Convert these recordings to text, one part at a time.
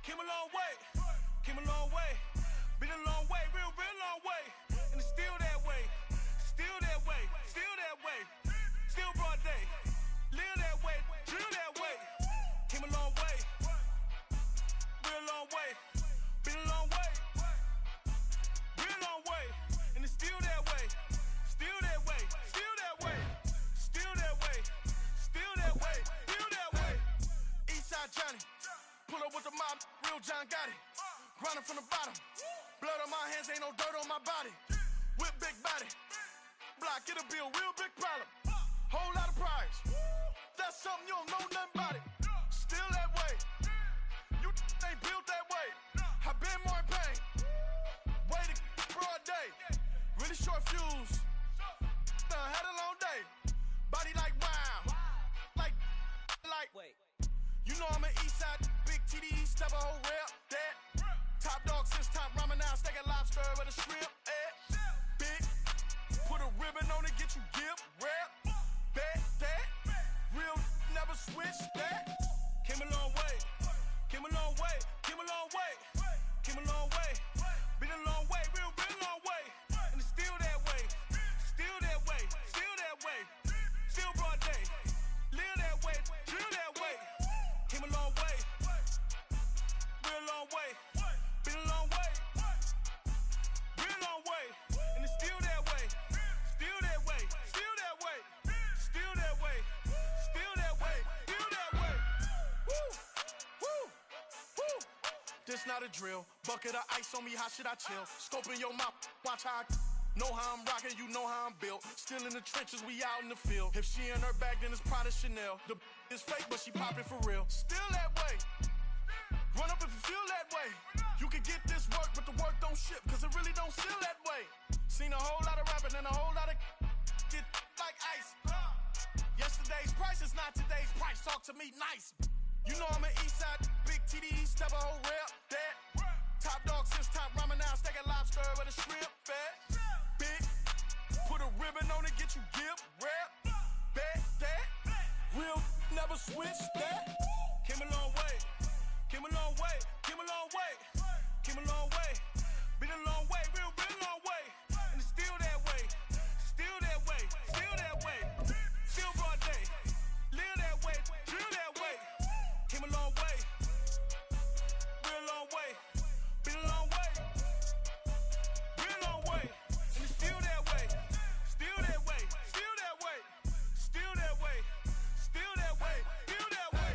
Came a long way, came a long way. Been a long way, real long way. And it's still that way, still that way, still that way. Still broad day, live that way, drill that way. Came a long way, real long way. Been a long way, real long way. And it's still that way, still that way, still that way. Still that way, still that way, still that way. Eastside Johnny, pull up with the mob, real John got it. Grinding from the bottom, blood on my hands, ain't no dirt on my body. Whip big body, block, get a bill, real big problem. Whole lot of prize, that's something you don't know nothing about it. Still that way, you ain't built that way. I been more in pain, waited broad day. Really short fuse, done had a long day. Body like wow, like, wait. You know I'm an Eastside, big TDE, step a whole rep, that. Top dog since top ramen now, steak and lobster with a shrimp, big, put a ribbon on it, get you gift, rep, bet, that. Real never switch, that. Came a long way, came a long way, came a long way, came a long way. Been a long way, real long way. And it's still that way, still that way, still that way. Still broad day, live that way, drill that way. Came a long way, real long way. Been a long way, real long way. And it's still that way, still that way, still that way. Still that way, still that way, still that way. Woo, woo, woo. This not a drill, bucket of ice on me, how should I chill? Scope in your mouth, watch how I know how I'm rocking, you know how I'm built. Still in the trenches, we out in the field. If she in her bag, then it's Prada Chanel. The is fake, but she poppin' for real. Still that way. Run up if you feel that way. You can get this work, but the work don't ship, cause it really don't feel that way. Seen a whole lot of rapping and a whole lot of get like ice. Yesterday's price is not today's price. Talk to me nice. You know I'm an Eastside, big TDE, step a whole rep, that. Top dog since top ramen now, steak and lobster with a shrimp, fat. Big, put a ribbon on it, get you gift, rep, bet, that. Real never switch, that. Came a long way, came a long way, came a long way, came a long way. Been a long way, real long way. And it's still that way, still that way, still that way. Still broad day, live that way, drill that way. Came a long way, real long way. Been a long way, real long way. And it's still that way, still that way, still that way. Still that way, still that way, still that way.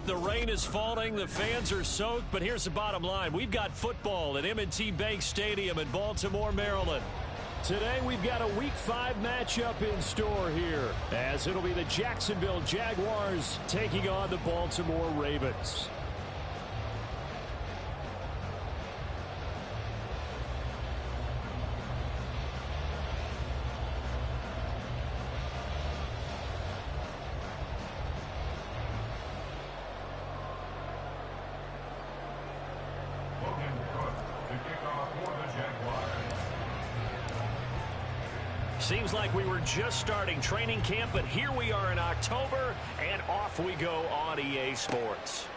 The rain is falling, the fans are soaked, but here's the bottom line. We've got football at M&T Bank Stadium in Baltimore, Maryland. Today we've got a Week 5 matchup in store here, as it'll be the Jacksonville Jaguars taking on the Baltimore Ravens. Seems like we were just starting training camp, but here we are in October, and off we go on EA Sports.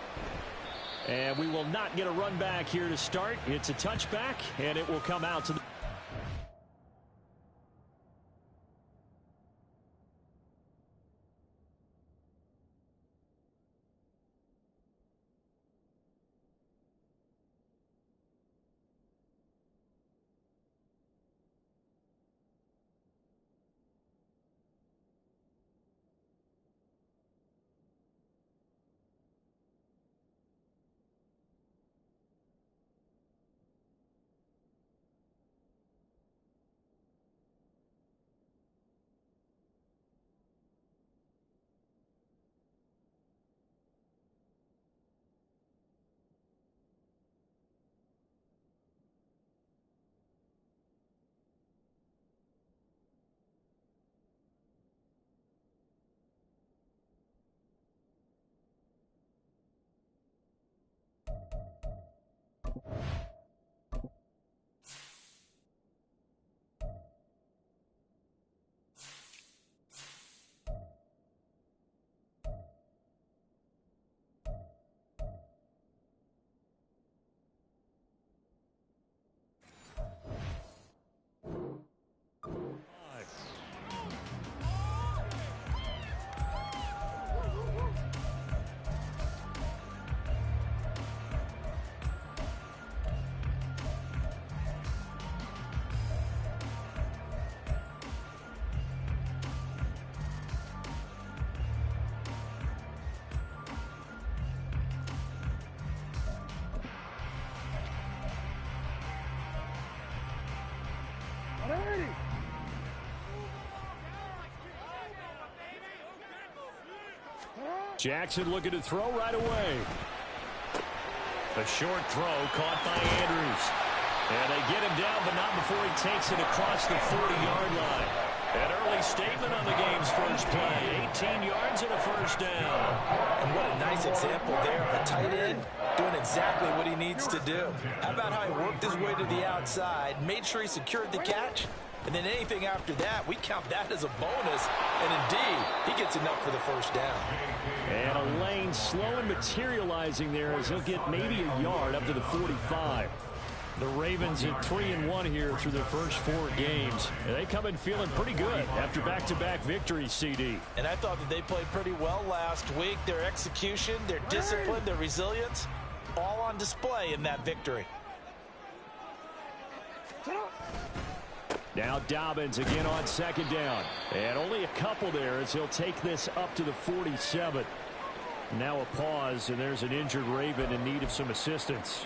And we will not get a run back here to start. It's a touchback, and it will come out to the... Jackson looking to throw right away. A short throw caught by Andrews. And they get him down, but not before he takes it across the 40-yard line. An early statement on the game's first play. 18 yards and a first down. And what a nice example there of a tight end doing exactly what he needs to do. How about how he worked his way to the outside, made sure he secured the catch, and then anything after that, we count that as a bonus. And indeed, he gets enough for the first down. And a lane slow and materializing there as he'll get maybe a yard up to the 45. The Ravens at 3-1 here through their first 4 games. And they come in feeling pretty good after back-to-back victories, CD. And I thought that they played pretty well last week. Their execution, their discipline, their resilience, all on display in that victory. Now Dobbins again on second down. And only a couple there as he'll take this up to the 47. Now a pause, and there's an injured Raven in need of some assistance.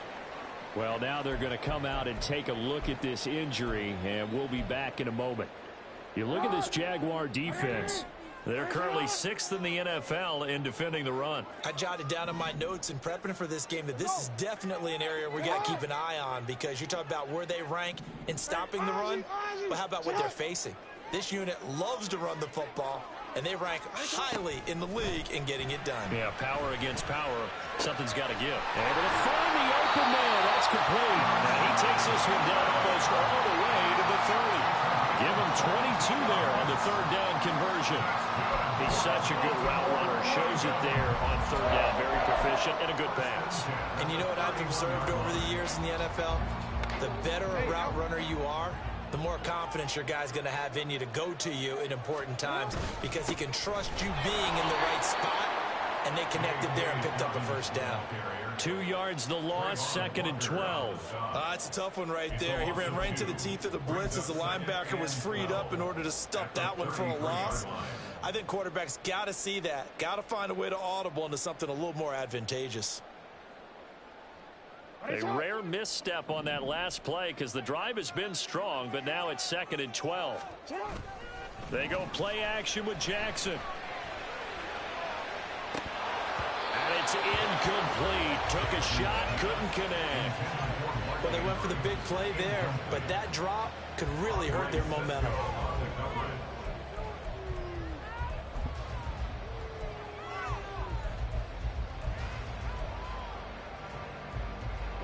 Well, now they're going to come out and take a look at this injury, and we'll be back in a moment. You look at this Jaguar defense. They're currently 6th in the NFL in defending the run. I jotted down in my notes in prepping for this game that this is definitely an area we got to keep an eye on, because you talk about where they rank in stopping the run, but how about what they're facing? This unit loves to run the football, and they rank highly in the league in getting it done. Yeah, power against power. Something's got to give. Able to find the open man. That's complete. Now he takes this one down almost all the way to the 30. Give him 22 there on the third down conversion. He's such a good route runner. Shows it there on third down. Very proficient and a good pass. And you know what I've observed over the years in the NFL? The better a route runner you are, the more confidence your guy's going to have in you to go to you in important times, because he can trust you being in the right spot, and they connected there and picked up a first down. 2 yards the loss, 2nd and 12. That's a tough one right there. He ran right into the teeth of the blitz as the linebacker was freed up in order to stuff that one for a loss. I think quarterbacks got to see that, got to find a way to audible into something a little more advantageous. A rare misstep on that last play because the drive has been strong, but now it's 2nd and 12. They go play action with Jackson. And it's incomplete. Took a shot, couldn't connect. Well, they went for the big play there, but that drop could really hurt their momentum.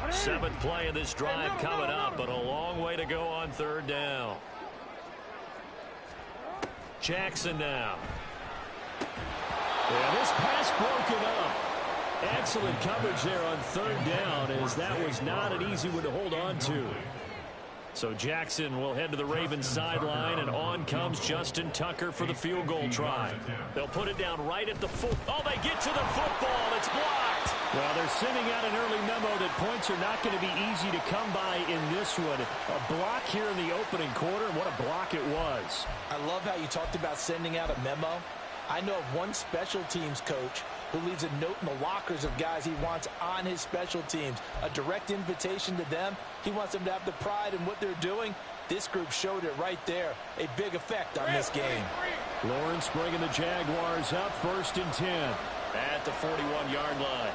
7th play of this drive coming up, but a long way to go on third down. Jackson now. Yeah, this pass broken up. Excellent coverage there on third down, as that was not an easy one to hold on to. So Jackson will head to the Ravens sideline, and on comes Justin Tucker for the field goal try. They'll put it down right at the foot. Oh, they get to the football. It's blocked. Well, they're sending out an early memo that points are not going to be easy to come by in this one. A block here in the opening quarter, and what a block it was. I love how you talked about sending out a memo. I know of one special teams coach who leaves a note in the lockers of guys he wants on his special teams. A direct invitation to them. He wants them to have the pride in what they're doing. This group showed it right there. A big effect on this game. Lawrence bringing the Jaguars up 1st and 10 at the 41-yard line.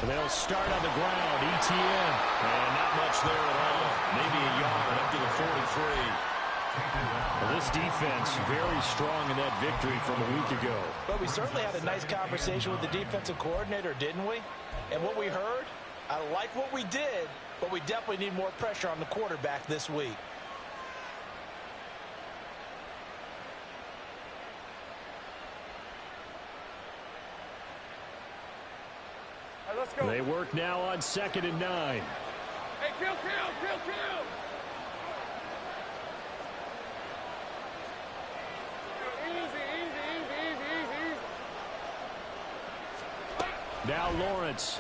They'll start on the ground. ETN. And not much there at all. Maybe a yard up to the 43. Well, this defense very strong in that victory from a week ago. But we certainly had a nice conversation with the defensive coordinator, didn't we? And what we heard, I like what we did, but we definitely need more pressure on the quarterback this week. All right, let's go. They work now on 2nd and 9. Hey, kill. Easy. Now Lawrence.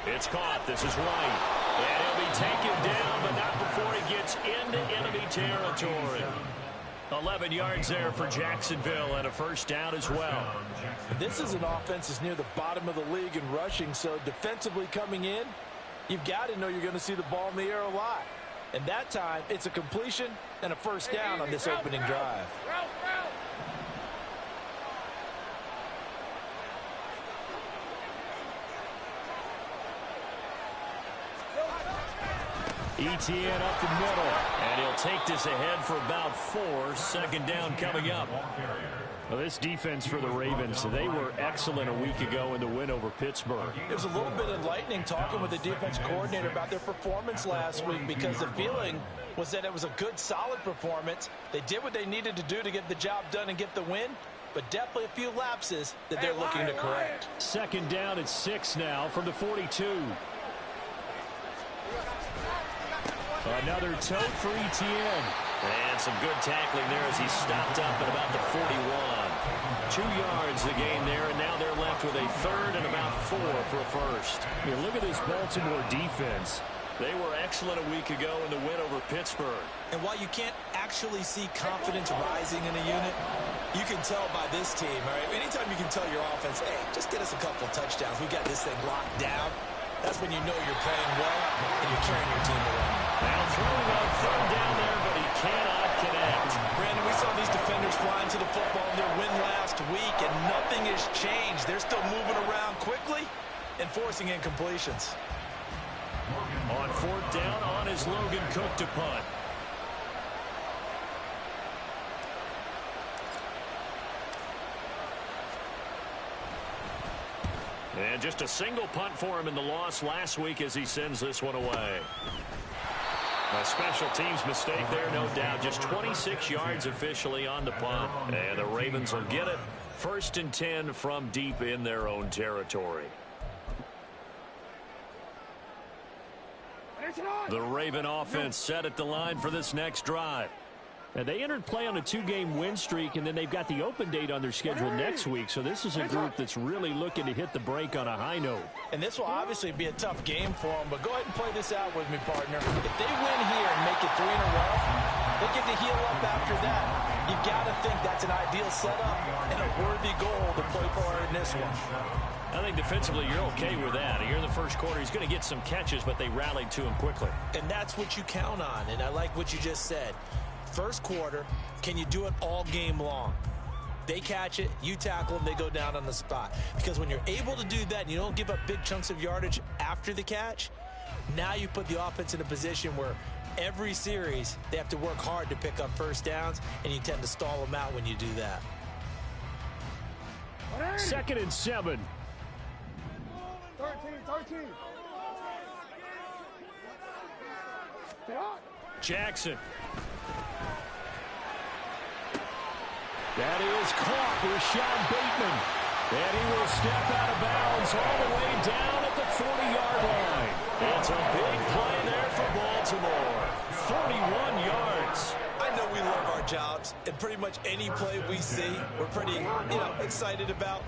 It's caught. This is White. And he'll be taken down, but not before he gets into enemy territory. 11 yards there for Jacksonville and a first down as well. This is an offense that's near the bottom of the league in rushing, so defensively coming in, you've got to know you're going to see the ball in the air a lot. And that time, it's a completion and a first down on this opening drive. Etienne up the middle, and he'll take this ahead for about 4. Second down coming up. Well, this defense for the Ravens, they were excellent a week ago in the win over Pittsburgh. It was a little bit enlightening talking with the defense coordinator about their performance last week, because the feeling was that it was a good, solid performance. They did what they needed to do to get the job done and get the win, but definitely a few lapses that they're looking to correct. Second down at 6 now from the 42. Another tote for Etienne. And some good tackling there as he stopped up at about the 41. 2 yards the gain there, and now they're left with a third and about 4 for a first. Yeah, look at this Baltimore defense. They were excellent a week ago in the win over Pittsburgh. And while you can't actually see confidence rising in a unit, you can tell by this team, all right? Anytime you can tell your offense, hey, just get us a couple of touchdowns. We got this thing locked down. That's when you know you're playing well and you're carrying your team around. Now throwing on third down there, but he cannot connect. Brandon, we saw these defenders flying to the football in their win last week, and nothing has changed. They're still moving around quickly and forcing incompletions. On fourth down, on is Logan Cook to punt. And just a single punt for him in the loss last week as he sends this one away. A special teams mistake there, no doubt. Just 26 yards officially on the punt. And the Ravens will get it. 1st and 10 from deep in their own territory. The Raven offense set at the line for this next drive. And they entered play on a 2-game win streak, and then they've got the open date on their schedule next week. So this is a group that's really looking to hit the break on a high note. And this will obviously be a tough game for them, but go ahead and play this out with me, partner. If they win here and make it 3 in a row, they get to heal up after that. You've got to think that's an ideal setup and a worthy goal to play for in this one. I think defensively you're okay with that. Here in the first quarter, he's going to get some catches, but they rallied to him quickly. And that's what you count on, and I like what you just said. First quarter, can you do it all game long? They catch it, you tackle them, they go down on the spot. Because when you're able to do that and you don't give up big chunks of yardage after the catch, now you put the offense in a position where every series they have to work hard to pick up first downs, and you tend to stall them out when you do that. 2nd and 7. 13. Jackson. That is caught with Sean Bateman. And he will step out of bounds all the way down at the 40-yard line. It's a big play there for Baltimore. 41 yards. I know we love our jobs, and pretty much any play we see, we're pretty, excited about.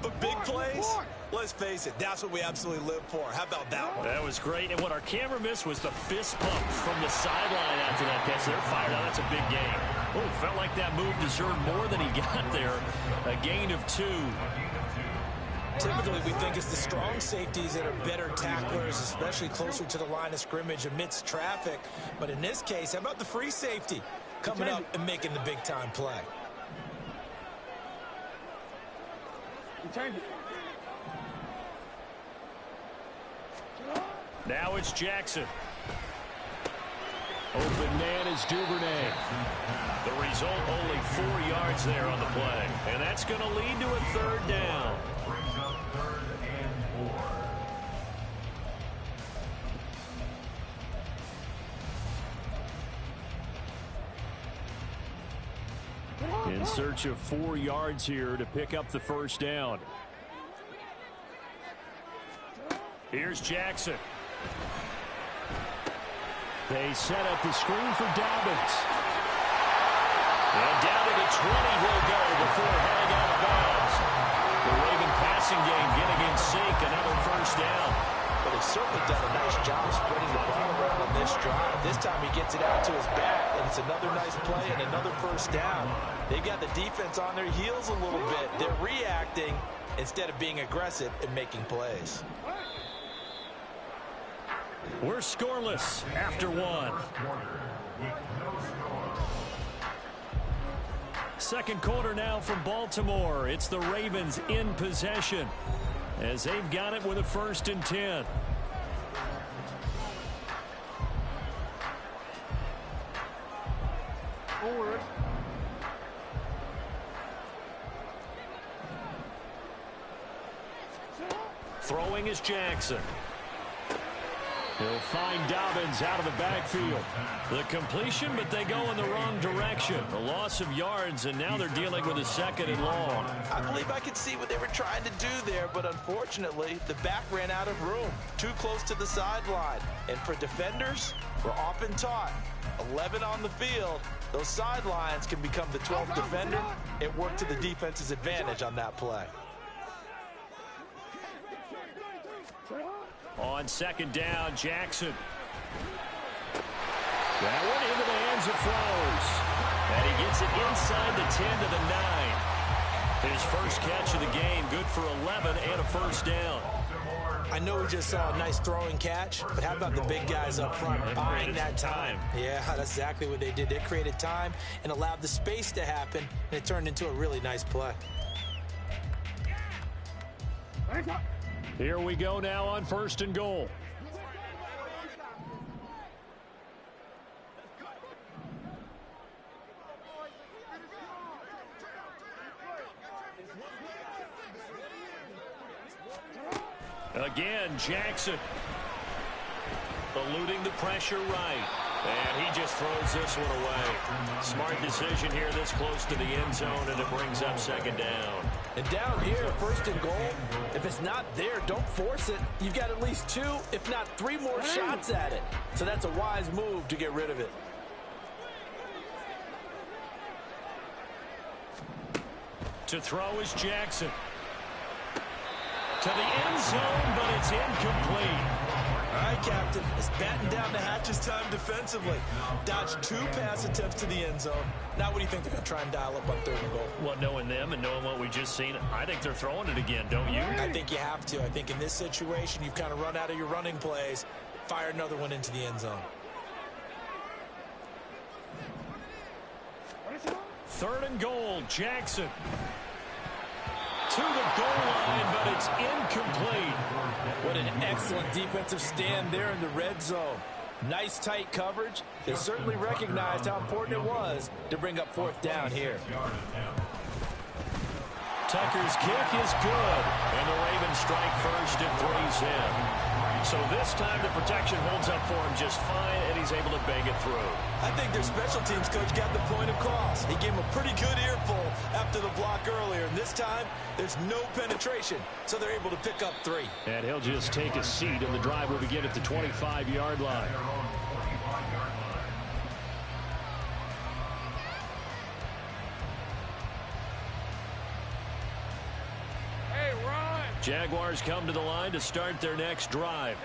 But big plays, let's face it, that's what we absolutely live for. How about that one? That was great. And what our camera missed was the fist pump from the sideline after that catch. They're fired out. That's a big gain. Oh, felt like that move deserved more than he got there. A gain of 2. Typically, we think it's the strong safeties that are better tacklers, especially closer to the line of scrimmage amidst traffic. But in this case, how about the free safety coming up and making the big-time play? Now it's Jackson. Open man is Duvernay. The result, only 4 yards there on the play. And that's going to lead to a 3rd down. In search of 4 yards here to pick up the first down. Here's Jackson. They set up the screen for Dobbins. And down to the 20 he'll go before heading out of bounds. The Raven passing game getting in sync, another first down. But he's certainly done a nice job spreading the ball around on this drive. This time he gets it out to his back, and it's another nice play and another first down. They've got the defense on their heels a little bit. They're reacting instead of being aggressive and making plays. We're scoreless after 1. Second quarter now from Baltimore. It's the Ravens in possession as they've got it with a 1st and 10. Throwing is Jackson. He'll find Dobbins out of the backfield. The completion, but they go in the wrong direction. A loss of yards, and now they're dealing with a 2nd and long. I believe I could see what they were trying to do there, but unfortunately, the back ran out of room. Too close to the sideline. And for defenders, we're often taught, 11 on the field, those sidelines can become the 12th defender. It worked to the defense's advantage on that play. On 2nd down, Jackson. That one into the hands of Flowers. And he gets it inside the 10 to the 9. His first catch of the game, good for 11 and a 1st down. I know we just saw a nice throwing catch, but how about the big guys up front buying that time? Yeah, that's exactly what they did. They created time and allowed the space to happen, and it turned into a really nice play. Here we go now on 1st and goal. Again, Jackson. Eluding the pressure right. And he just throws this one away. Smart decision here this close to the end zone, and it brings up 2nd down. And down here, 1st and goal, if it's not there, don't force it. You've got at least 2, if not 3 more shots at it. So that's a wise move to get rid of it. To throw is Jackson. To the end zone, but it's incomplete. All right, Captain, it's batten down the hatches time defensively. Dodged 2 pass attempts to the end zone. Now what do you think they're going to try and dial up on 3rd and goal? Well, knowing them and knowing what we just seen, I think they're throwing it again, don't you? I think you have to. I think in this situation, you've kind of run out of your running plays. Fire another one into the end zone. 3rd and goal, Jackson. To the goal line, but it's incomplete. What an excellent defensive stand there in the red zone. Nice tight coverage. They certainly recognized how important it was to bring up 4th down here. Tucker's kick is good, and the Ravens strike first at 3's in. So this time the protection holds up for him just fine, and he's able to bang it through. I think their special teams coach got the point across. He gave him a pretty good earful after the block earlier, and this time there's no penetration, so they're able to pick up 3. And he'll just take a seat, and the drive will begin at the 25-yard line. Jaguars come to the line to start their next drive.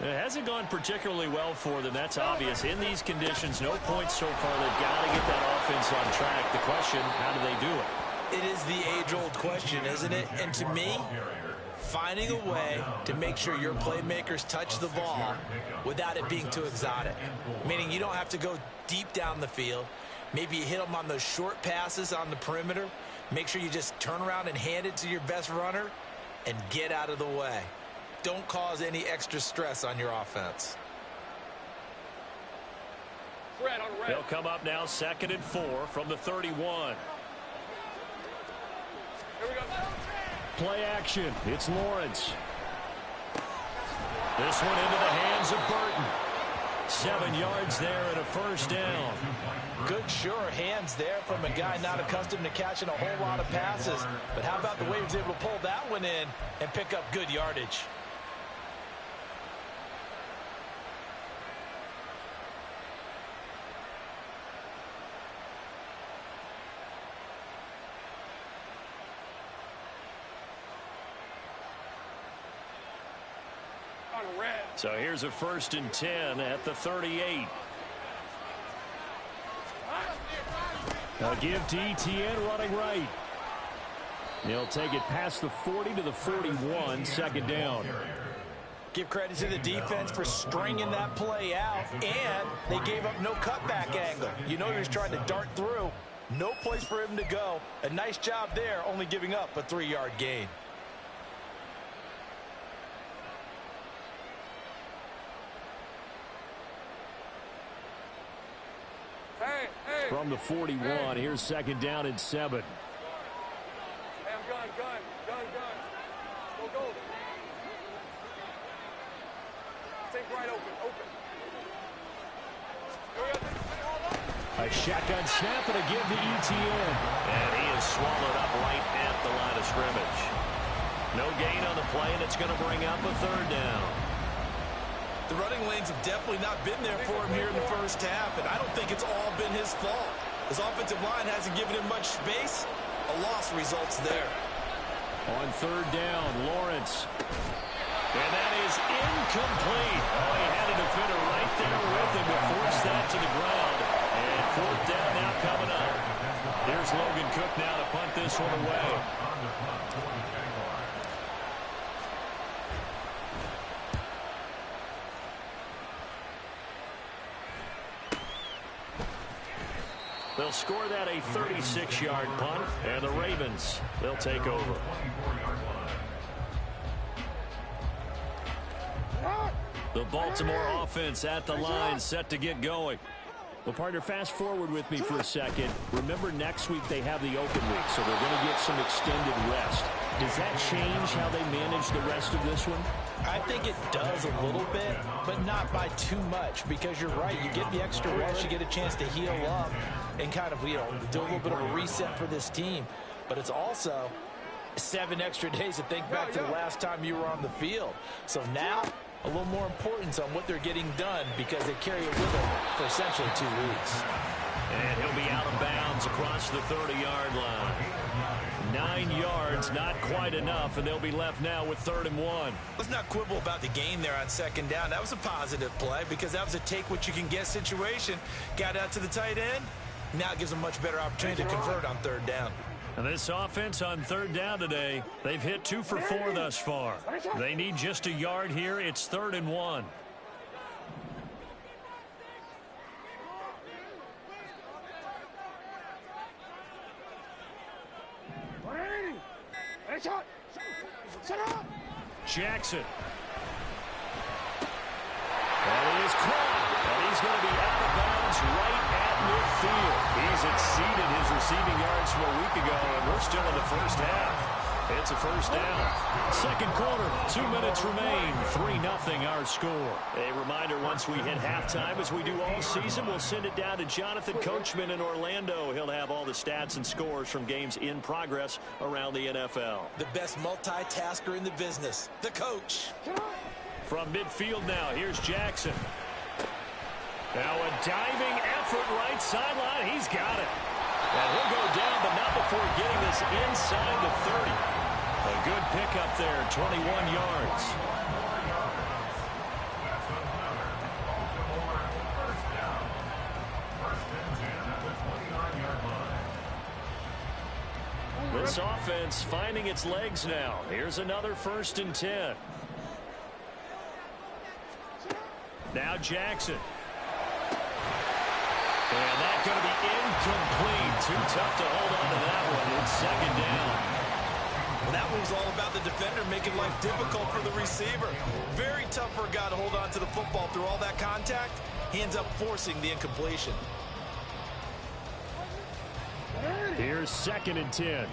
It hasn't gone particularly well for them, that's obvious. In these conditions, no points so far. They've got to get that offense on track. The question, how do they do it? It is the age-old question, isn't it? And to me, finding a way to make sure your playmakers touch the ball without it being too exotic. Meaning you don't have to go deep down the field. Maybe you hit them on those short passes on the perimeter. Make sure you just turn around and hand it to your best runner and get out of the way. Don't cause any extra stress on your offense. They'll come up now 2nd and 4 from the 31. Play action. It's Lawrence. This one into the hands of Burton. 7 yards there and a 1st down. Good, sure hands there from a guy not accustomed to catching a whole lot of passes. But how about the way he was able to pull that one in and pick up good yardage? So here's a 1st and 10 at the 38. A give to Etienne running right. He'll take it past the 40 to the 41, 2nd down. Give credit to the defense for stringing that play out, and they gave up no cutback angle. You know he was trying to dart through. No place for him to go. A nice job there, only giving up a 3-yard gain. Hey, From the 41, here's second down and 7. Hey, I'm gun. Go. Take right open. A shotgun snap and a give to ETN. And he is swallowed up right at the line of scrimmage. No gain on the play, and it's going to bring up a third down. The running lanes have definitely not been there for him here in the first half, and I don't think it's all been his fault. His offensive line hasn't given him much space. A loss results there. On third down, Lawrence. And that is incomplete. Oh, he had a defender right there with him to force that to the ground. And fourth down now coming up. Here's Logan Cook now to punt this one away. They'll score that a 36-yard punt, and the Ravens, they'll take over. The Baltimore offense at the line, set to get going. Well, partner, fast forward with me for a second. Remember, next week they have the open week, so they're going to get some extended rest. Does that change how they manage the rest of this one? I think it does a little bit, but not by too much, because you're right. You get the extra rest, you get a chance to heal up and kind of, do a little bit of a reset for this team. But it's also 7 extra days to think back to the last time you were on the field. So now, a little more importance on what they're getting done, because they carry it with them for essentially 2 weeks. And he'll be out of bounds across the 30-yard line. 9 yards, not quite enough, and they'll be left now with 3rd and 1. Let's not quibble about the gain there on second down. That was a positive play, because that was a take-what-you-can-get situation. Got out to the tight end. Now it gives them a much better opportunity to convert on 3rd down. And this offense on 3rd down today, they've hit 2 for 4 thus far. They need just a yard here. It's 3rd and 1. Jackson. And he is caught. And he's going to be out of bounds right at midfield. He's exceeded his receiving yards from a week ago, and we're still in the first half. It's a first down. Second quarter, 2 minutes remain. 3-0 our score. A reminder, once we hit halftime, as we do all season, we'll send it down to Jonathan Coachman in Orlando. He'll have all the stats and scores from games in progress around the NFL. The best multitasker in the business, the coach. From midfield now, here's Jackson. Now a diving effort right sideline. He's got it. And he'll go down, but not before getting this inside the 30. A good pickup there, 21 yards. This offense finding its legs now. Here's another 1st and 10. Now Jackson. And that's going to be incomplete. Too tough to hold on to that one. It's 2nd down. Well, that one was all about the defender making life difficult for the receiver. Very tough for a guy to hold on to the football through all that contact. He ends up forcing the incompletion. Here's 2nd and 10.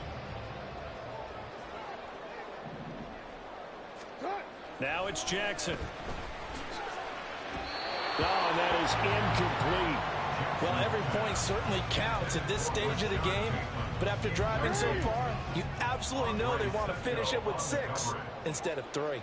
Now it's Jackson. Oh, and that is incomplete. Well, every point certainly counts at this stage of the game, but after driving so far, you absolutely know they want to finish it with 6 instead of 3.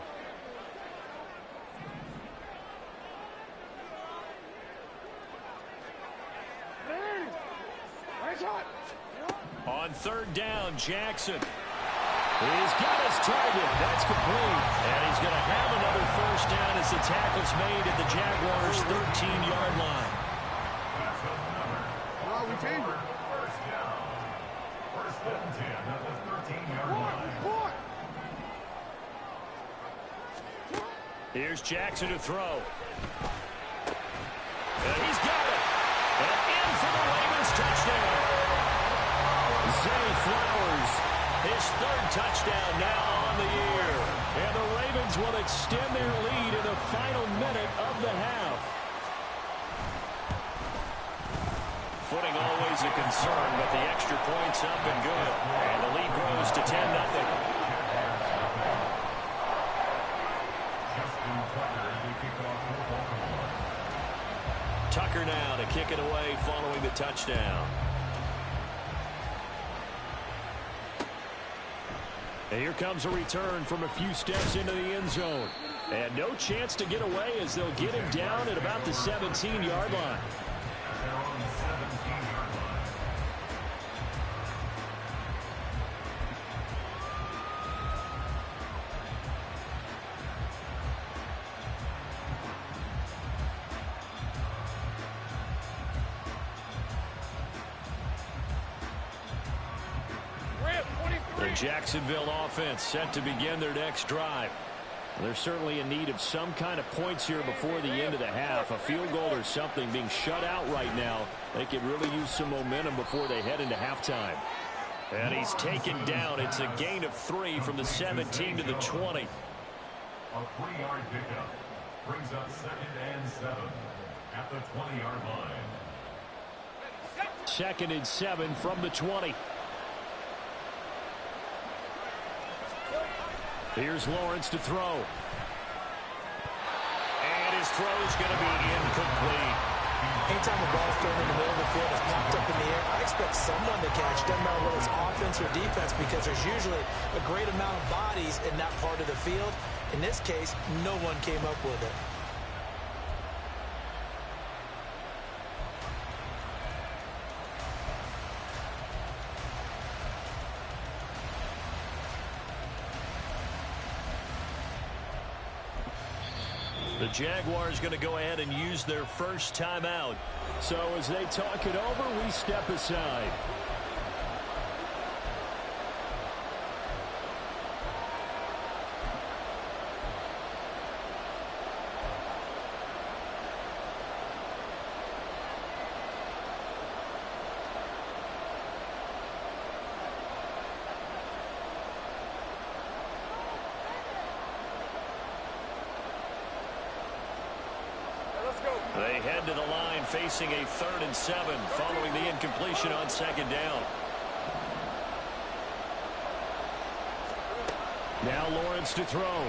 On 3rd down, Jackson. He's got his target. That's complete. And he's going to have another 1st down as the tackle's made at the Jaguars' 13-yard line. Here's Jackson to throw. And he's got it. And in for the Ravens touchdown. Zay Flowers, his 3rd touchdown now on the year. And the Ravens will extend their lead in the final minute of the half. footing always a concern, but the extra point's up and good. And the lead grows to 10-0. Tucker now to kick it away following the touchdown. And here comes a return from a few steps into the end zone. And no chance to get away as they'll get him down at about the 17-yard line. The Jacksonville offense set to begin their next drive. They're certainly in need of some kind of points here before the end of the half. A field goal or something being shut out right now. They could really use some momentum before they head into halftime. And he's taken down. It's a gain of 3 from the 17 to the 20. A 3-yard pickup brings up 2nd and 7 at the 20-yard line. 2nd and 7 from the 20. Here's Lawrence to throw. And his throw is going to be incomplete. Anytime a ball's thrown in the middle of the field, it's popped up in the air, I expect someone to catch. Doesn't matter whether it's offense or defense, because there's usually a great amount of bodies in that part of the field. In this case, no one came up with it. The Jaguars going to go ahead and use their first timeout. So as they talk it over, we step aside. They head to the line facing a 3rd and 7 following the incompletion on 2nd down. Now Lawrence to throw.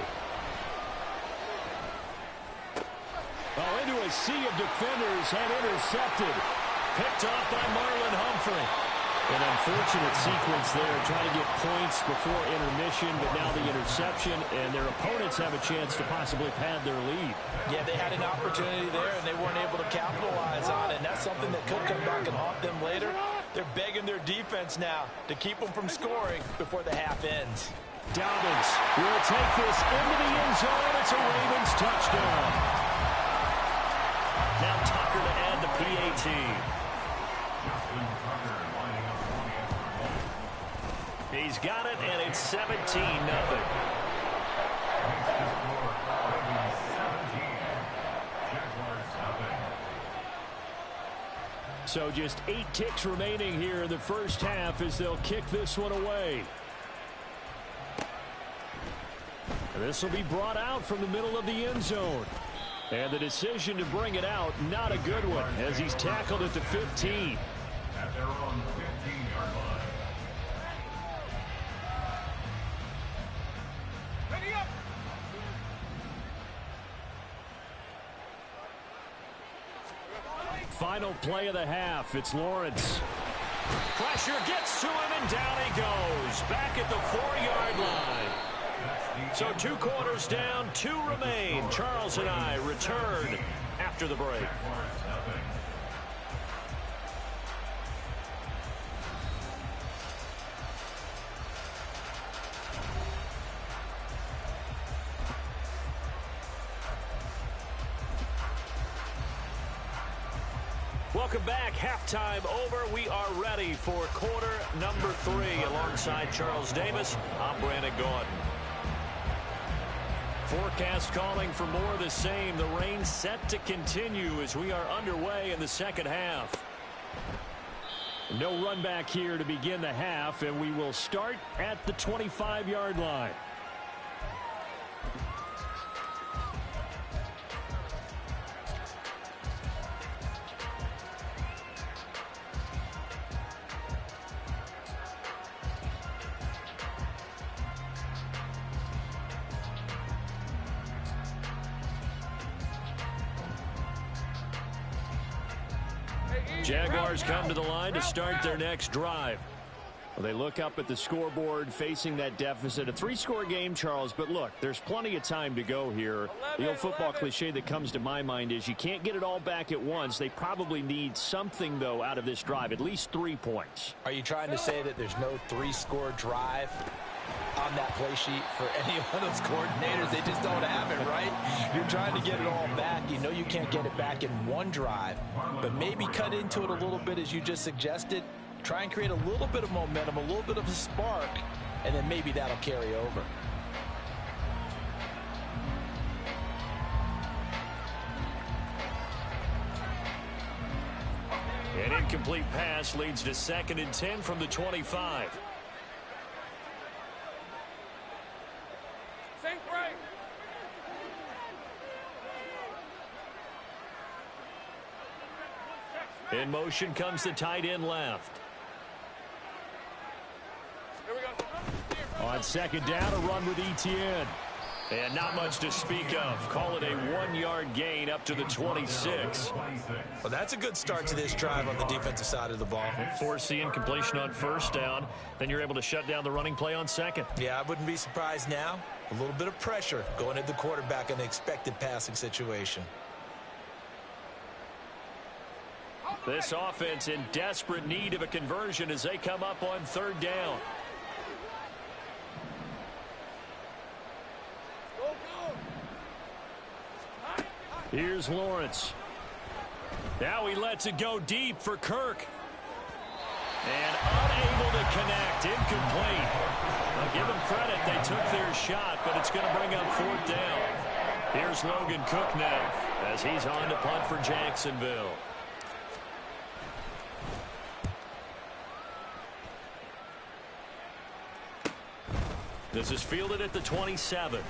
Oh, into a sea of defenders and intercepted. Picked off by Marlon Humphrey. An unfortunate sequence there, trying to get points before intermission, but now the interception, and their opponents have a chance to possibly pad their lead. Yeah, they had an opportunity there, and they weren't able to capitalize on it, and that's something that could come back and haunt them later. They're begging their defense now to keep them from scoring before the half ends. Dobbins will take this into the end zone. It's a Ravens touchdown. Now Tucker to add the PAT. He's got it, and it's 17-0. So just 8 ticks remaining here in the first half as they'll kick this one away. This will be brought out from the middle of the end zone. And the decision to bring it out, not a good one, as he's tackled at the 15. At their own 15-yard line. Final play of the half. It's Lawrence. Pressure gets to him, and down he goes. Back at the 4-yard line. So 2 quarters down, 2 remain. Charles and I return after the break. Welcome back. Halftime over. We are ready for quarter number 3. Alongside Charles Davis, I'm Brandon Gaudin. Forecast calling for more of the same. The rain set to continue as we are underway in the second half. No run back here to begin the half, and we will start at the 25-yard line. Jaguars come to the line to start their next drive. Well, they look up at the scoreboard facing that deficit. A 3-score game, Charles, but look, there's plenty of time to go here. The old football cliche that comes to my mind is you can't get it all back at once. They probably need something, though, out of this drive, at least 3 points. Are you trying to say that there's no 3-score drive on that play sheet for any of those coordinators? They just don't have it, right? You're trying to get it all back. You know you can't get it back in one drive, but maybe cut into it a little bit as you just suggested. Try and create a little bit of momentum, a little bit of a spark, and then maybe that'll carry over. An incomplete pass leads to 2nd and 10 from the 25. In motion comes the tight end left. On 2nd down, a run with Etienne. And not much to speak of. Call it a 1-yard gain up to the 26. Well, that's a good start to this drive on the defensive side of the ball. Force the incompletion on 1st down. Then you're able to shut down the running play on 2nd. Yeah, I wouldn't be surprised now. A little bit of pressure going at the quarterback in the expected passing situation. This offense in desperate need of a conversion as they come up on 3rd down. Here's Lawrence. Now he lets it go deep for Kirk. And unable to connect. Incomplete. I'll give them credit. They took their shot, but it's going to bring up 4th down. Here's Logan Cook now as he's on to punt for Jacksonville. This is fielded at the 27.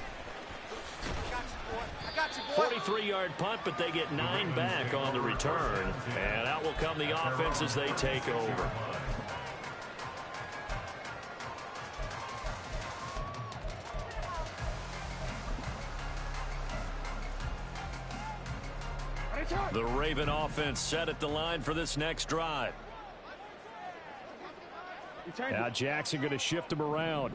43-yard punt, but they get 9 back on the return. And out will come the offense as they take over. The Raven offense set at the line for this next drive. Now Jackson going to shift him around.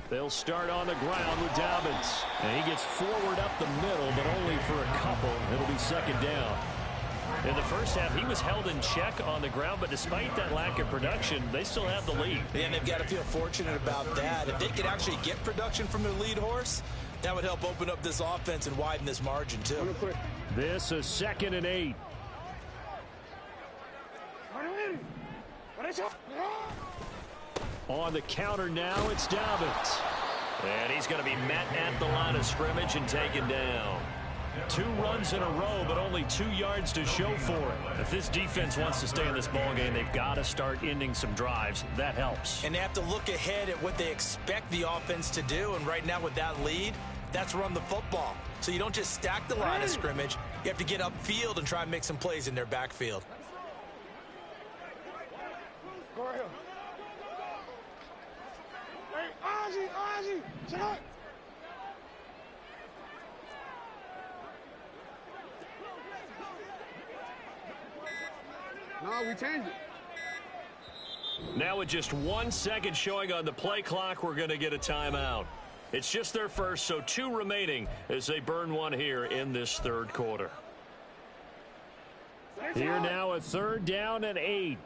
They'll start on the ground with Dobbins. And he gets forward up the middle, but only for a couple. It'll be 2nd down. In the first half, he was held in check on the ground, but despite that lack of production, they still have the lead. And they've got to feel fortunate about that. If they could actually get production from their lead horse, that would help open up this offense and widen this margin, too. This is 2nd and 8. On the counter now, it's Dobbins. And he's going to be met at the line of scrimmage and taken down. 2 runs in a row, but only 2 yards to show for it. If this defense wants to stay in this ballgame, they've got to start ending some drives. That helps. And they have to look ahead at what they expect the offense to do. And right now with that lead, that's run the football. So you don't just stack the line of scrimmage. You have to get upfield and try and make some plays in their backfield. No, we changed it. Now with just 1 second showing on the play clock, we're going to get a timeout. It's just their first, so 2 remaining as they burn 1 here in this 3rd quarter. Here now a 3rd down and 8.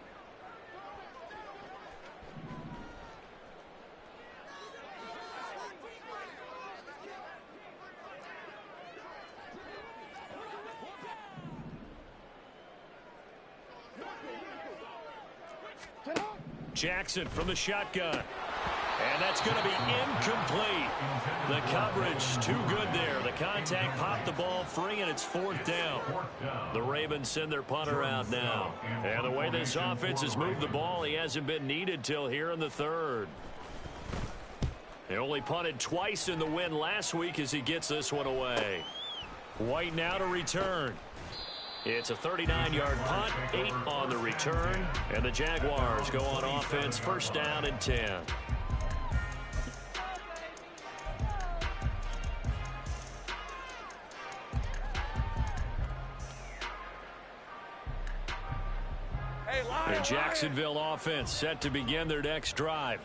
Jackson from the shotgun. And that's going to be incomplete. The coverage too good there. The contact popped the ball free, and it's 4th down. The Ravens send their punter out now. And the way this offense has moved the ball, he hasn't been needed till here in the 3rd. He only punted twice in the win last week as he gets this one away. White now to return. It's a 39-yard punt, 8 on the return, and the Jaguars go on offense, 1st down and 10. The Jacksonville offense set to begin their next drive.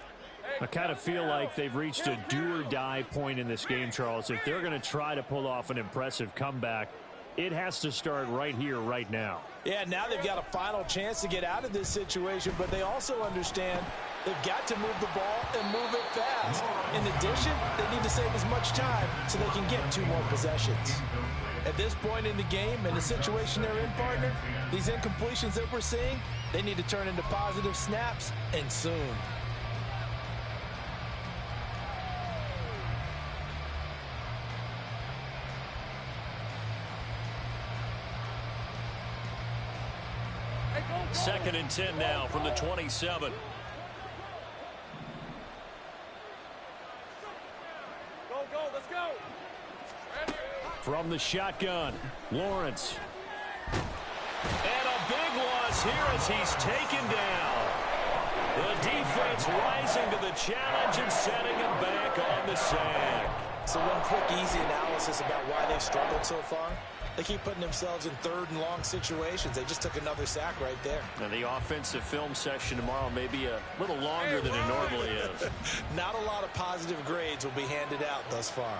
I kind of feel like they've reached a do-or-die point in this game, Charles. If they're going to try to pull off an impressive comeback, it has to start right here, right now. Yeah, now they've got a final chance to get out of this situation, but they also understand they've got to move the ball and move it fast. In addition, they need to save as much time so they can get 2 more possessions. At this point in the game and the situation they're in, partner, these incompletions that we're seeing, they need to turn into positive snaps, and soon. Second and 10 now from the 27. Go, let's go. From the shotgun, Lawrence. And a big loss here as he's taken down. The defense rising to the challenge and setting him back on the sack. So one quick, easy analysis about why they've struggled so far. They keep putting themselves in 3rd and long situations. They just took another sack right there. And the offensive film session tomorrow may be a little longer than it normally is. Not a lot of positive grades will be handed out thus far.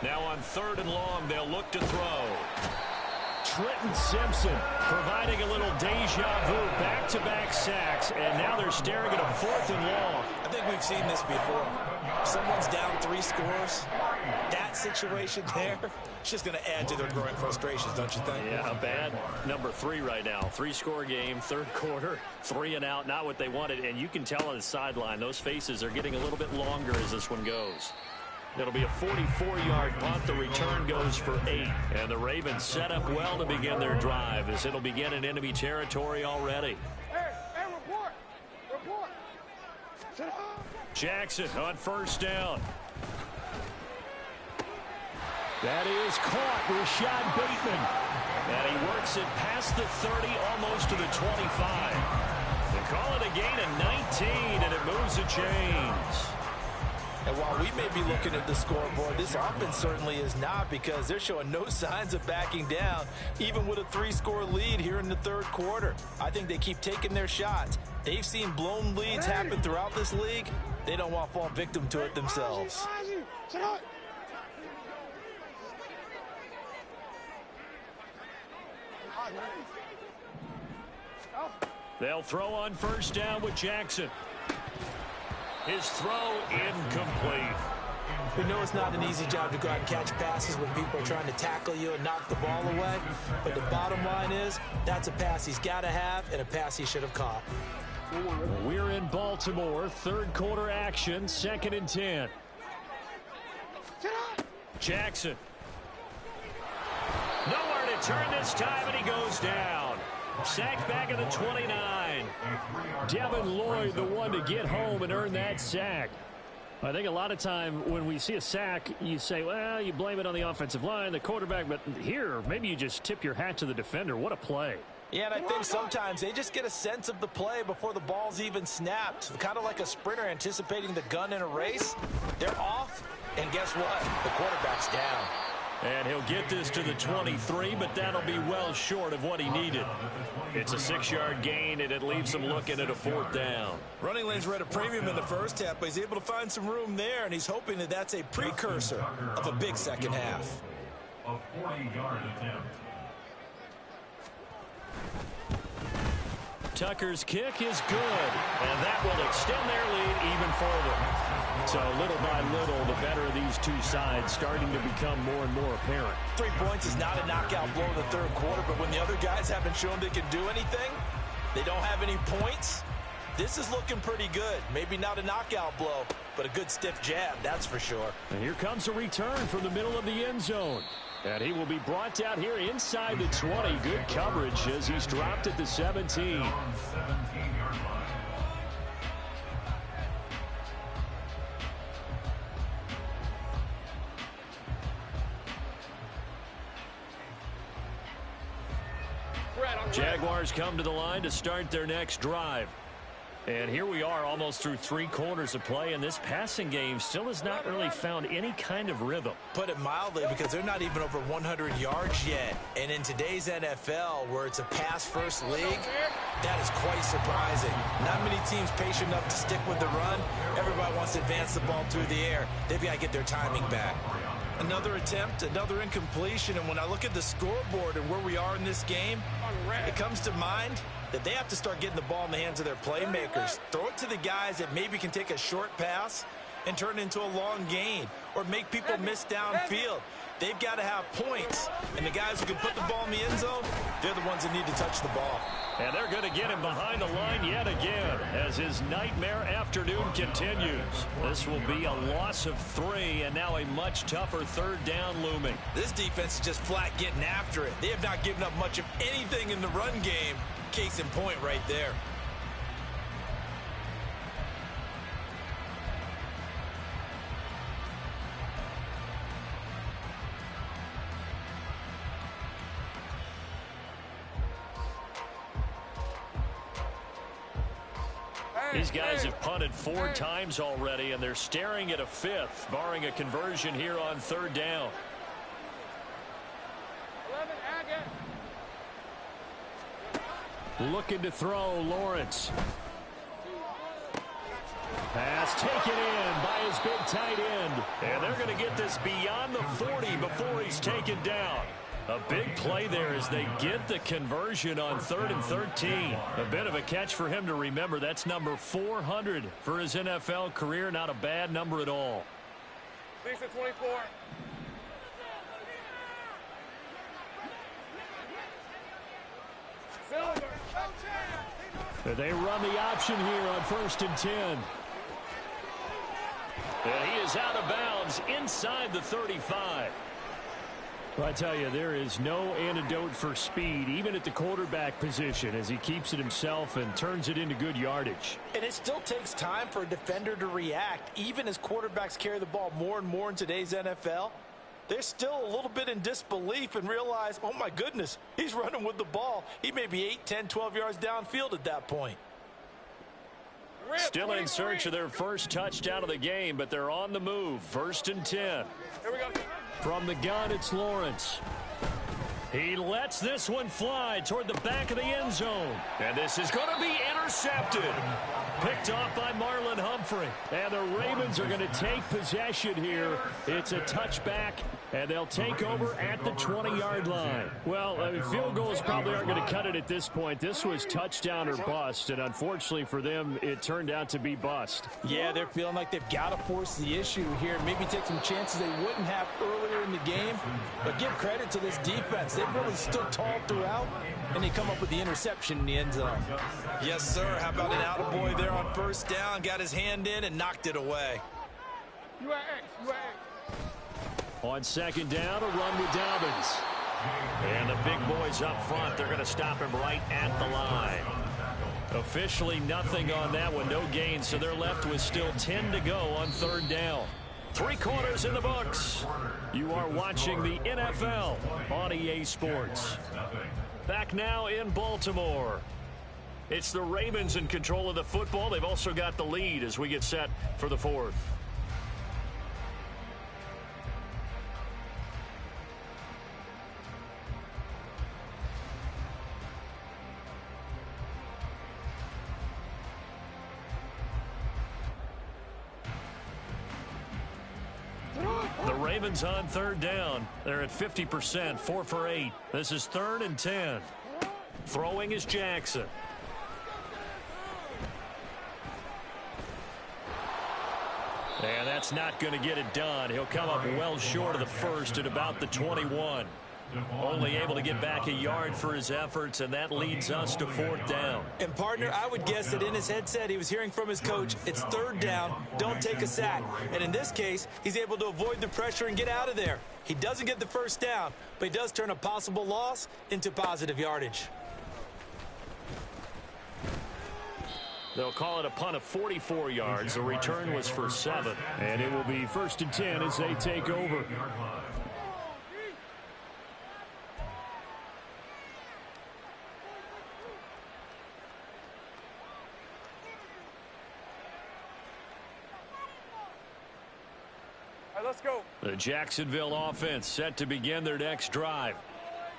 Now on 3rd and long, they'll look to throw. Trenton Simpson providing a little deja vu, back-to-back sacks, and now they're staring at a 4th and long. I think we've seen this before. Someone's down 3 scores. That situation there, it's just going to add to their growing frustrations, don't you think? Yeah, a bad number 3 right now. 3-score game, 3rd quarter, 3 and out, not what they wanted. And you can tell on the sideline, those faces are getting a little bit longer as this one goes. It'll be a 44-yard punt. The return goes for 8. And the Ravens set up well to begin their drive as it'll begin in enemy territory already. Hey, report. Jackson on 1st down. That is caught. Rashad Bateman. And he works it past the 30, almost to the 25. They call it a gain of 19, and it moves the chains. And while we may be looking at the scoreboard, this offense certainly is not, because they're showing no signs of backing down, even with a 3-score lead here in the 3rd quarter. I think they keep taking their shots. They've seen blown leads happen throughout this league. They don't want to fall victim to it themselves. They'll throw on 1st down with Jackson. His throw incomplete. We know it's not an easy job to go out and catch passes when people are trying to tackle you and knock the ball away. But the bottom line is, that's a pass he's got to have and a pass he should have caught. We're in Baltimore. 3rd quarter action. 2nd and 10. Jackson. Nowhere to turn this time, and he goes down. Sacked back at the 29. Devin Lloyd, the one to get home and earn that sack. I think a lot of time when we see a sack, you say, well, you blame it on the offensive line, the quarterback, but here, maybe you just tip your hat to the defender. What a play. Yeah, and I think sometimes they just get a sense of the play before the ball's even snapped. Kind of like a sprinter anticipating the gun in a race. They're off, and guess what? The quarterback's down. And he'll get this to the 23, but that'll be well short of what he needed. It's a 6-yard gain, and it leaves him looking at a 4th down. Running lanes were at a premium in the first half, but he's able to find some room there, and he's hoping that that's a precursor of a big second half. A 40-yard attempt. Tucker's kick is good, and that will extend their lead even further. So little by little, the better of these two sides starting to become more and more apparent. 3 points is not a knockout blow in the 3rd quarter, but when the other guys haven't shown they can do anything, they don't have any points, this is looking pretty good. Maybe not a knockout blow, but a good stiff jab, that's for sure. And here comes a return from the middle of the end zone. And he will be brought down here inside the 20. Good coverage as he's dropped at the 17. Jaguars come to the line to start their next drive. And here we are almost through 3 quarters of play, and this passing game still has not really found any kind of rhythm. Put it mildly, because they're not even over 100 yards yet. And in today's NFL, where it's a pass-first league, that is quite surprising. Not many teams patient enough to stick with the run. Everybody wants to advance the ball through the air. They've got to get their timing back. Another attempt, another incompletion, and when I look at the scoreboard and where we are in this game, it comes to mind that they have to start getting the ball in the hands of their playmakers. Throw it to the guys that maybe can take a short pass and turn it into a long gain or make people miss downfield. They've got to have points, and the guys who can put the ball in the end zone, they're the ones that need to touch the ball. And they're going to get him behind the line yet again as his nightmare afternoon continues. This will be a loss of 3, and now a much tougher 3rd down looming. This defense is just flat getting after it. They have not given up much of anything in the run game. Case in point right there. These guys have punted 4 times already, and they're staring at a 5th, barring a conversion here on 3rd down. Looking to throw, Lawrence. Pass taken in by his big tight end. And they're going to get this beyond the 40 before he's taken down. A big play there as they get the conversion on 3rd and 13. A bit of a catch for him to remember. That's number 400 for his NFL career. Not a bad number at all. 6 to 24. They run the option here on 1st and 10. And he is out of bounds inside the 35. Well, I tell you, there is no antidote for speed, even at the quarterback position, as he keeps it himself and turns it into good yardage. And it still takes time for a defender to react, even as quarterbacks carry the ball more and more in today's NFL. They're still a little bit in disbelief and realize, oh my goodness, he's running with the ball. He may be 8, 10, 12 yards downfield at that point. Still in search of their first touchdown of the game, but they're on the move. 1st and 10. Here we go. From the gun, it's Lawrence. He lets this one fly toward the back of the end zone. And this is going to be intercepted. Picked off by Marlon Humphrey. And the Ravens are going to take possession here. It's a touchback, and they'll take over at the 20-yard line. Well, field goals probably aren't going to cut it at this point. This was touchdown or bust, and unfortunately for them, it turned out to be bust. Yeah, they're feeling like they've got to force the issue here. Maybe take some chances they wouldn't have earlier in the game. But give credit to this defense. They've really stood tall throughout, and they come up with the interception in the end zone. Yes, sir. How about an attaboy there on 1st down? Got his hand in and knocked it away. On 2nd down, a run with Dobbins. And the big boys up front, they're going to stop him right at the line. Officially nothing on that one, no gain, so they're left with still 10 to go on 3rd down. 3 quarters in the books. You are watching the NFL on EA Sports. Back now in Baltimore. It's the Ravens in control of the football. They've also got the lead as we get set for the 4th. The Ravens on 3rd down. They're at 50%, 4 for 8. This is 3rd and 10. Throwing is Jackson. And that's not going to get it done. He'll come up well short of the first at about the 21. Only able to get back a yard for his efforts, and that leads us to 4th down. And, partner, I would guess that in his headset he was hearing from his coach, it's 3rd down, don't take a sack. And in this case, he's able to avoid the pressure and get out of there. He doesn't get the 1st down, but he does turn a possible loss into positive yardage. They'll call it a punt of 44 yards. The return was for 7. And it will be 1st and 10 as they take over. let's go. The Jacksonville offense set to begin their next drive.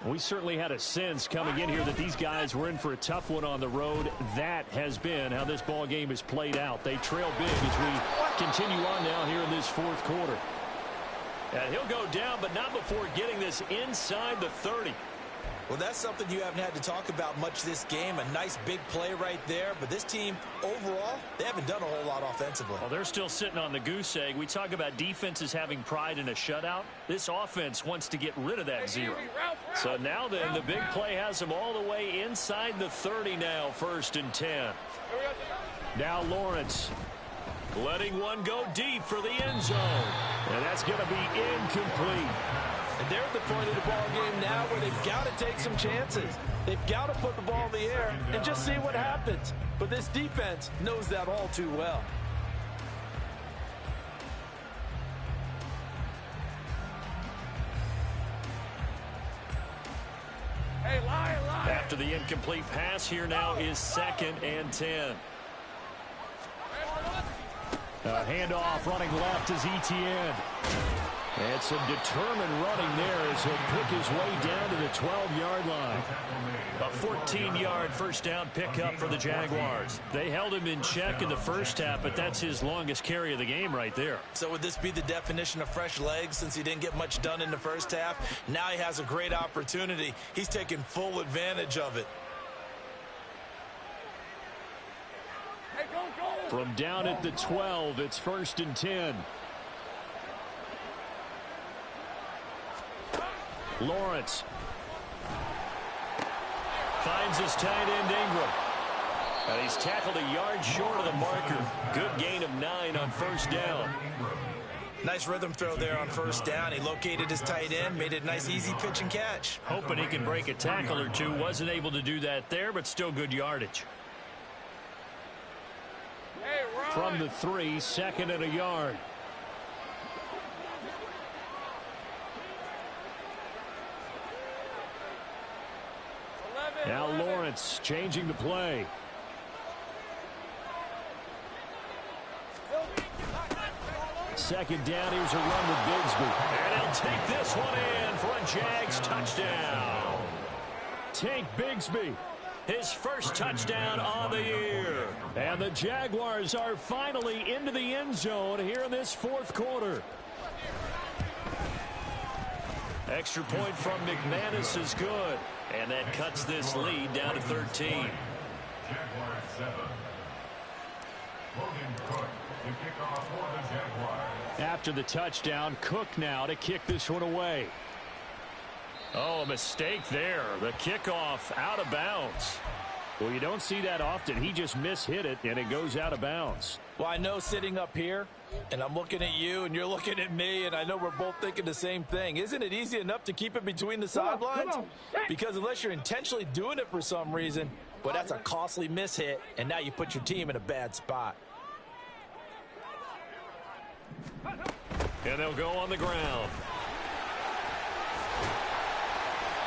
We certainly had a sense coming in here that these guys were in for a tough one on the road. That has been how this ball game has played out. They trail big as we continue on now here in this fourth quarter. And he'll go down, but not before getting this inside the 30. Well, that's something you haven't had to talk about much this game. A nice big play right there. But this team, overall, they haven't done a whole lot offensively. Well, they're still sitting on the goose egg. We talk about defenses having pride in a shutout. This offense wants to get rid of that zero. So now then, the big play has them all the way inside the 30 now, 1st and 10. Now Lawrence. Letting one go deep for the end zone. And that's going to be incomplete. And they're at the point of the ball game now where they've got to take some chances. They've got to put the ball in the air and just see what happens. But this defense knows that all too well. Hey, lie. After the incomplete pass, here now is 2nd and 10. Handoff running left is Etienne. And some determined running there as he'll pick his way down to the 12-yard line. A 14-yard first down pickup for the Jaguars. They held him in check in the first half, but that's his longest carry of the game right there. So would this be the definition of fresh legs since he didn't get much done in the first half? Now he has a great opportunity. He's taking full advantage of it. Hey, go. From down at the 12, it's 1st and 10. Lawrence finds his tight end Ingram. And he's tackled a yard short of the marker. Good gain of 9 on first down. Nice rhythm throw there on first down. He located his tight end, made it a nice easy pitch and catch. Hoping he can break a tackle or two. Wasn't able to do that there, but still good yardage. Hey, run. from the 3, 2nd and a yard. Now Lawrence changing the play. Second down, here's a run with Bigsby. And he'll take this one in for a Jags touchdown. Tank Bigsby. His first touchdown on the year. And the Jaguars are finally into the end zone here in this fourth quarter. Extra point from McManus is good. And that cuts this lead down to 13. Jaguars 7. Logan Cook to kick off for the Jaguars. After the touchdown, Cook now to kick this one away. Oh, a mistake there. The kickoff out of bounds. Well, you don't see that often. He just mishit it, and it goes out of bounds. Well, I know sitting up here, and I'm looking at you, and you're looking at me, and I know we're both thinking the same thing. Isn't it easy enough to keep it between the sidelines? Because unless you're intentionally doing it for some reason, well, that's a costly mishit, and now you put your team in a bad spot. And they'll go on the ground.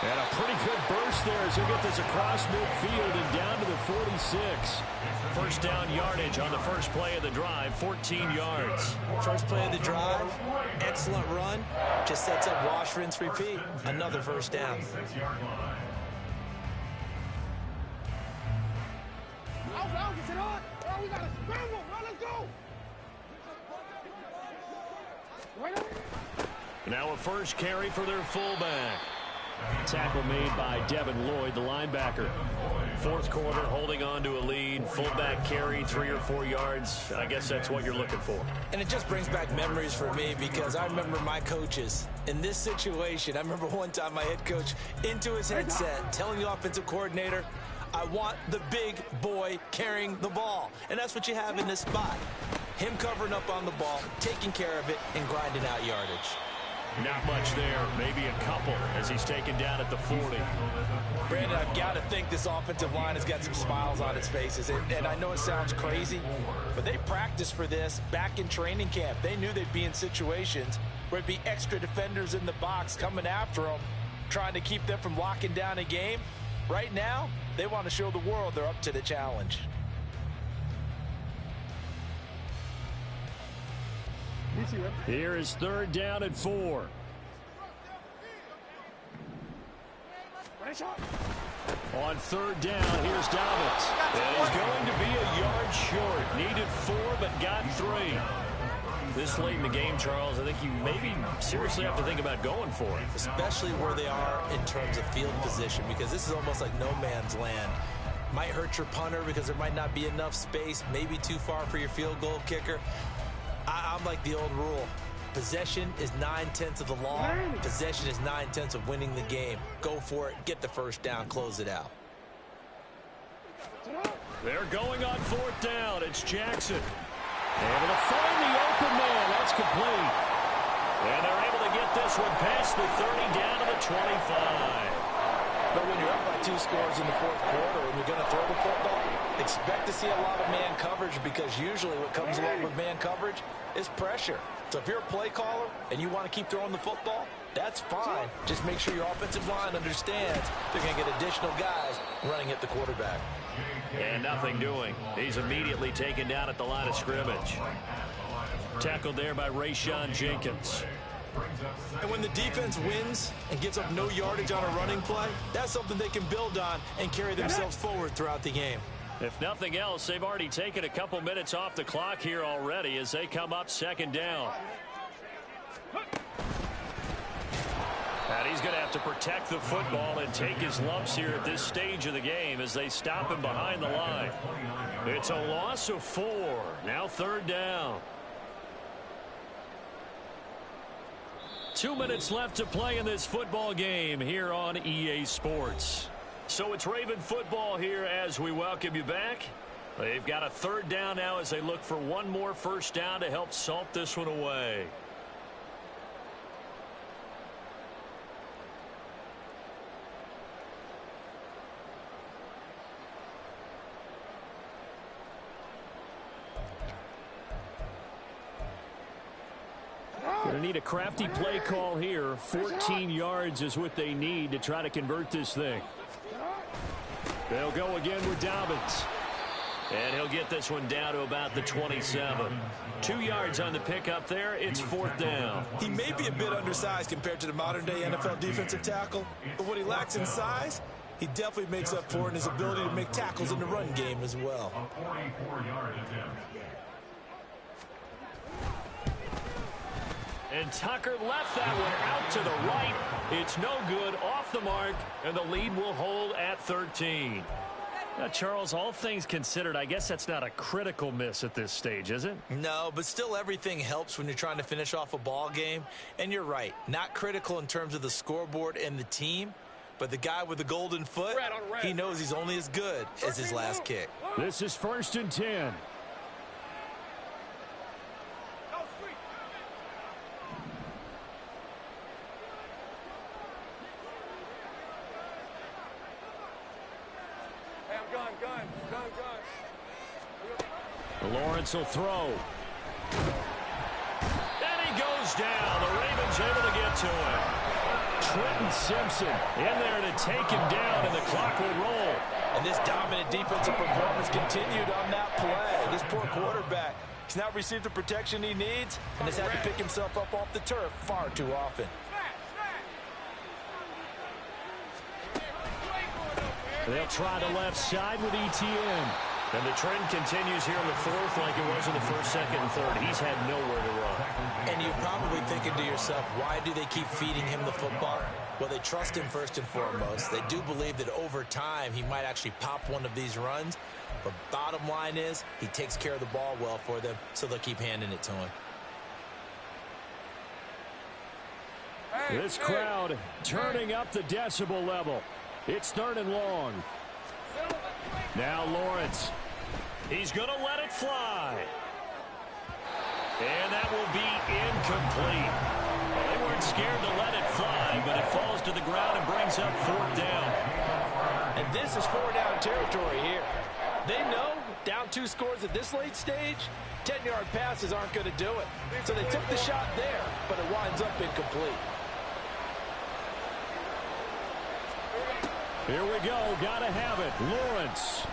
And a pretty good burst there as he'll get this across midfield and down to the 46. First down yardage on the first play of the drive, 14 yards. First play of the drive, excellent run. Just sets up wash, rinse, repeat. Another first down. 6-yard line. We got to scramble. Let's go. Now a first carry for their fullback. Tackle made by Devin Lloyd, the linebacker. Fourth quarter, holding on to a lead. Fullback carry, 3 or 4 yards. I guess that's what you're looking for. And it just brings back memories for me because I remember my coaches in this situation. I remember one time my head coach into his headset telling the offensive coordinator, I want the big boy carrying the ball. And that's what you have in this spot. Him covering up on the ball, taking care of it, and grinding out yardage. Not much there, maybe a couple as he's taken down at the 40. Brandon, I've got to think this offensive line has got some smiles on its faces. And I know it sounds crazy, but they practiced for this back in training camp. They knew they'd be in situations where it'd be extra defenders in the box coming after them, trying to keep them from locking down a game. Right now, they want to show the world they're up to the challenge. Here is 3rd down and 4. On 3rd down, here's Dobbins. And he's going to be a yard short. Needed 4, but got 3. This late in the game, Charles, I think you maybe seriously have to think about going for it. Especially where they are in terms of field position, because this is almost like no man's land. Might hurt your punter because there might not be enough space, maybe too far for your field goal kicker. I'm like the old rule. Possession is 9/10 of the law. Possession is 9/10 of winning the game. Go for it, get the first down, close it out. They're going on 4th down. It's Jackson. Able to find the open man. That's complete. And they're able to get this one past the 30 down to the 25. But when you're up by 2 scores in the 4th quarter and you're going to throw the football, expect to see a lot of man coverage, because usually what comes along with man coverage is pressure. So if you're a play caller and you want to keep throwing the football, that's fine. Just make sure your offensive line understands they're going to get additional guys running at the quarterback. And nothing doing. He's immediately taken down at the line of scrimmage. Tackled there by Rayshon Jenkins. And when the defense wins and gives up no yardage on a running play, that's something they can build on and carry themselves forward throughout the game. If nothing else, they've already taken a couple minutes off the clock here already as they come up 2nd down. And he's going to have to protect the football and take his lumps here at this stage of the game as they stop him behind the line. It's a loss of 4. Now 3rd down. 2 minutes left to play in this football game here on EA Sports. So it's Raven football here as we welcome you back. They've got a 3rd down now as they look for one more first down to help salt this one away. Going to need a crafty play call here. 14 yards is what they need to try to convert this thing. They'll go again with Dobbins. And he'll get this one down to about the 27. 2 yards on the pickup there. It's 4th down. He may be a bit undersized compared to the modern-day NFL defensive tackle, but what he lacks in size, he definitely makes up for in his ability to make tackles in the run game as well. A 44-yard attempt. And Tucker left that one out to the right. It's no good, off the mark, and the lead will hold at 13. Now, Charles, all things considered, I guess that's not a critical miss at this stage, is it? No, but still everything helps when you're trying to finish off a ball game. And you're right, not critical in terms of the scoreboard and the team, but the guy with the golden foot, he knows he's only as good as his last kick. This is 1st and 10. Lawrence will throw. And he goes down. The Ravens able to get to him. Trenton Simpson in there to take him down, and the clock will roll. And this dominant defensive performance continued on that play. This poor quarterback has not received the protection he needs and has had to pick himself up off the turf far too often. They'll try the left side with ETN. And the trend continues here in the 4th like it was in the 1st, 2nd, and 3rd. He's had nowhere to run. And you're probably thinking to yourself, why do they keep feeding him the football? Well, they trust him first and foremost. They do believe that over time he might actually pop one of these runs. But bottom line is, he takes care of the ball well for them, so they'll keep handing it to him. This crowd turning up the decibel level. It's 3rd and long. Now Lawrence. He's going to let it fly. And that will be incomplete. Well, they weren't scared to let it fly, but it falls to the ground and brings up 4th down. And this is 4-down territory here. They know down 2 scores at this late stage, 10-yard passes aren't going to do it. So they took the shot there, but it winds up incomplete. Here we go. Got to have it. Lawrence.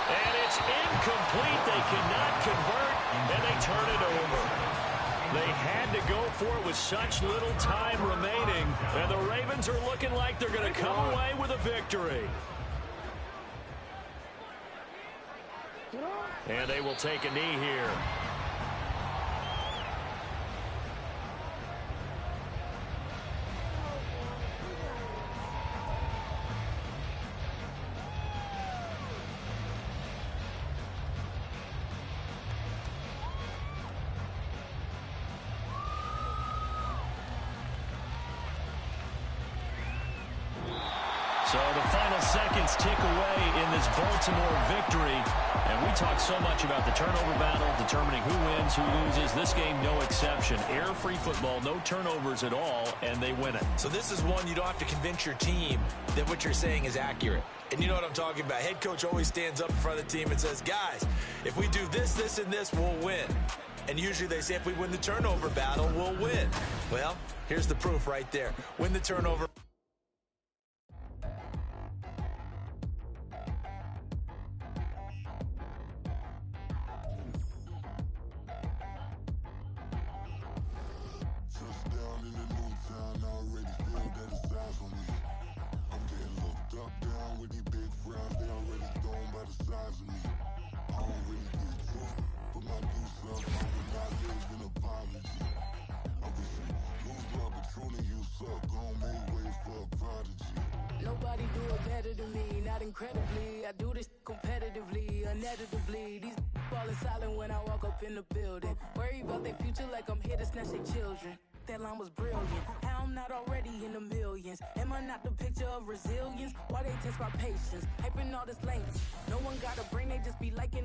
And it's incomplete. They cannot convert. And they turn it over. They had to go for it with such little time remaining. And the Ravens are looking like they're going to come away with a victory. And they will take a knee here. So the final seconds tick away in this Baltimore victory. And we talk so much about the turnover battle, determining who wins, who loses. This game, no exception. Error-free football, no turnovers at all, and they win it. So this is one you don't have to convince your team that what you're saying is accurate. And you know what I'm talking about. Head coach always stands up in front of the team and says, guys, if we do this, this, and this, we'll win. And usually they say if we win the turnover battle, we'll win. Well, here's the proof right there. Win the turnover. Nobody do it better than me, not incredibly. I do this competitively, uneditably. These falling silent when I walk up in the building. Worry about their future like I'm here to snatch their children. That line was brilliant. How I'm not already in the millions. Am I not the picture of resilience? Why they test my patience? Hyping all this language. No one got a brain, they just be like